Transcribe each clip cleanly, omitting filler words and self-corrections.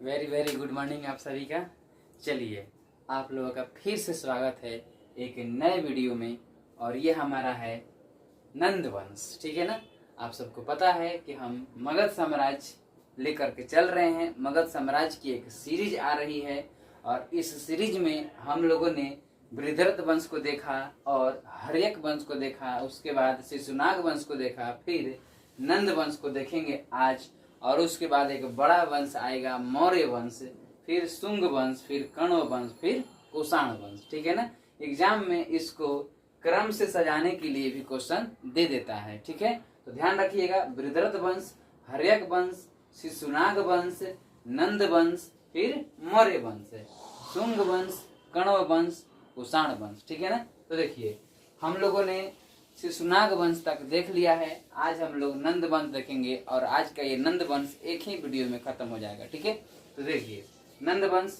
Very very good morning आप सभी का। चलिए आप लोगों का फिर से स्वागत है एक नए वीडियो में। और ये हमारा है नंद वंश, ठीक है ना। आप सबको पता है कि हम मगध साम्राज्य लेकर के चल रहे हैं। मगध साम्राज्य की एक सीरीज आ रही है और इस सीरीज में हम लोगों ने बृहद्रथ वंश को देखा और हर्यक वंश को देखा, उसके बाद शिशुनाग वंश को देखा, फिर नंद वंश को देखेंगे आज। और उसके बाद एक बड़ा वंश आएगा मौर्य वंश, फिर शुंग वंश, फिर कण्व वंश, फिर कुषाण वंश, ठीक है ना। एग्जाम में इसको क्रम से सजाने के लिए भी क्वेश्चन दे देता है, ठीक है। तो ध्यान रखिएगा, बृहद्रथ वंश, हर्यक वंश, शिशुनाग वंश, नंद वंश, फिर मौर्य वंश, शुंग वंश, कण्व वंश, कुषाण वंश, ठीक है ना। तो देखिए हम लोगों ने शिशुनाग वंश तक देख लिया है। आज हम लोग नंद वंश देखेंगे और आज का ये नंद वंश एक ही वीडियो में खत्म हो जाएगा, ठीक है। तो देखिए नंद वंश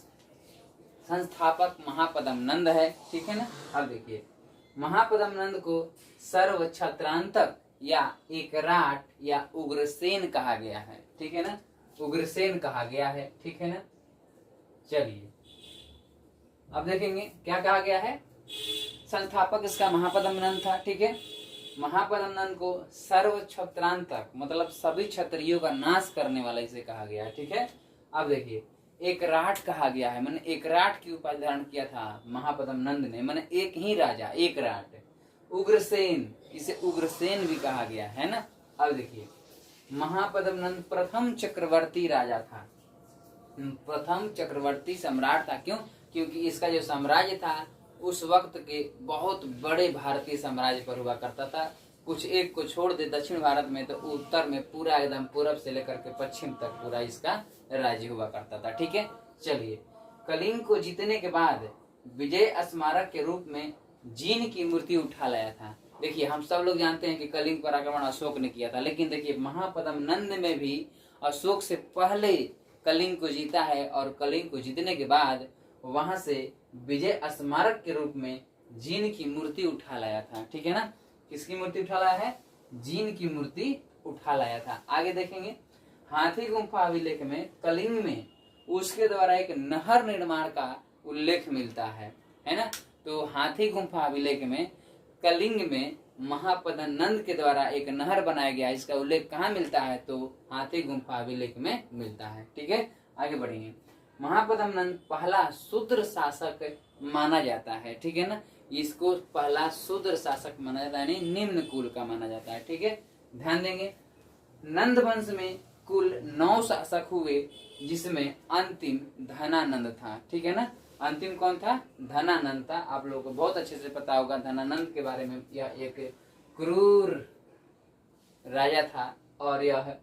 संस्थापक महापद्म नंद है, ठीक है ना। अब देखिए महापद्म नंद को सर्व छत्रांतक या एकराट या उग्रसेन कहा गया है, ठीक है ना। उग्रसेन कहा गया है, ठीक है ना। चलिए अब देखेंगे क्या कहा गया है। संस्थापक इसका महापद्म नंद था, ठीक है। महापद्म नंद को सर्व छत्रांतक मतलब सभी क्षत्रियों का नाश करने वाला इसे कहा गया है, ठीक है। अब देखिए एकराट कहा गया है, मैंने एकराट की उपाधि धारण किया था महापद्म नंद ने, मैंने एक ही राजा एकराट। उग्रसेन, इसे उग्रसेन भी कहा गया है ना। अब देखिए महापद्म नंद प्रथम चक्रवर्ती राजा था, प्रथम चक्रवर्ती सम्राट था। क्यों? क्योंकि इसका जो साम्राज्य था उस वक्त के बहुत बड़े भारतीय साम्राज्य पर हुआ करता था। कुछ एक को छोड़ दे दक्षिण भारत में तो उत्तर में पूरा एकदम पूरब से लेकर के पश्चिम तक पूरा इसका राज्य हुआ करता था, ठीक है। चलिए कलिंग को जीतने के बाद विजय स्मारक के रूप में जीन की मूर्ति उठा लाया था। देखिए हम सब लोग जानते हैं कि कलिंग पर आक्रमण अशोक ने किया था, लेकिन देखिए महापद्म नंद में भी अशोक से पहले कलिंग को जीता है और कलिंग को जीतने के बाद वहां से विजय स्मारक के रूप में जीन की मूर्ति उठा लाया था, ठीक है ना। किसकी मूर्ति उठा लाया है? जीन की मूर्ति उठा लाया था। आगे देखेंगे हाथी गुम्फा अभिलेख में कलिंग में उसके द्वारा एक नहर निर्माण का उल्लेख मिलता है ना। तो हाथी गुम्फा अभिलेख में कलिंग में महापद्म नंद के द्वारा एक नहर बनाया गया, इसका उल्लेख कहाँ मिलता है? तो हाथी गुम्फा अभिलेख में मिलता है, ठीक है। आगे बढ़ेंगे। महापद्म नंद पहला शूद्र शासक माना जाता है, ठीक है ना। इसको पहला शूद्र शासक माना जाता है, यानी निम्न कुल का माना जाता है, ठीक है। ध्यान देंगे नंद वंश में कुल 9 शासक हुए, जिसमें अंतिम धनानंद था, ठीक है ना। अंतिम कौन था? धनानंद था। आप लोगों को बहुत अच्छे से पता होगा धनानंद के बारे में। यह एक क्रूर राजा था और यह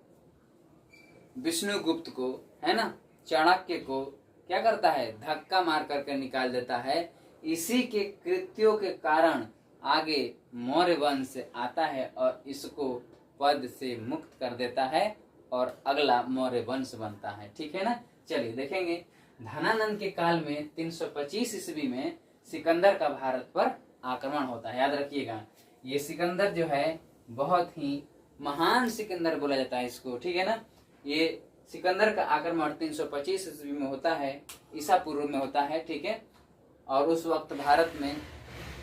विष्णुगुप्त को, है ना, चाणक्य को क्या करता है? धक्का मार करके निकाल देता है। इसी के कृत्यों के कारण आगे मौर्य वंश आता है और इसको पद से मुक्त कर देता है और अगला मौर्य वंश बनता है, ठीक है ना। चलिए देखेंगे धनानंद के काल में 325 ईस्वी में सिकंदर का भारत पर आक्रमण होता है। याद रखिएगा ये सिकंदर जो है बहुत ही महान सिकंदर बोला जाता है इसको, ठीक है ना। ये सिकंदर का आक्रमण 325 ईस्वी में होता है, ईसा पूर्व में होता है, ठीक है। और उस वक्त भारत में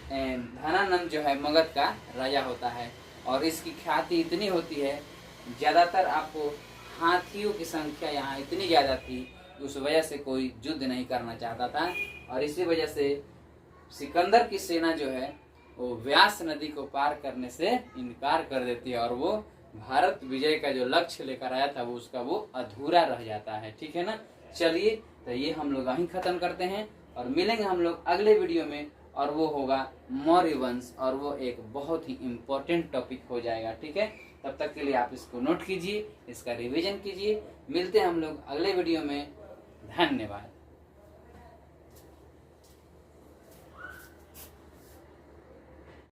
धनानंद जो है मगध का राजा होता है और इसकी ख्याति इतनी होती है, ज्यादातर आपको हाथियों की संख्या यहाँ इतनी ज्यादा थी, उस वजह से कोई युद्ध नहीं करना चाहता था और इसी वजह से सिकंदर की सेना जो है वो व्यास नदी को पार करने से इनकार कर देती है और वो भारत विजय का जो लक्ष्य लेकर आया था वो उसका वो अधूरा रह जाता है, ठीक है ना। चलिए तो ये हम लोग यहीं खत्म करते हैं और मिलेंगे हम लोग अगले वीडियो में, और वो होगा मौर्य वंश और वो एक बहुत ही इम्पोर्टेंट टॉपिक हो जाएगा, ठीक है। तब तक के लिए आप इसको नोट कीजिए, इसका रिवीजन कीजिए। मिलते हैं हम लोग अगले वीडियो में। धन्यवाद।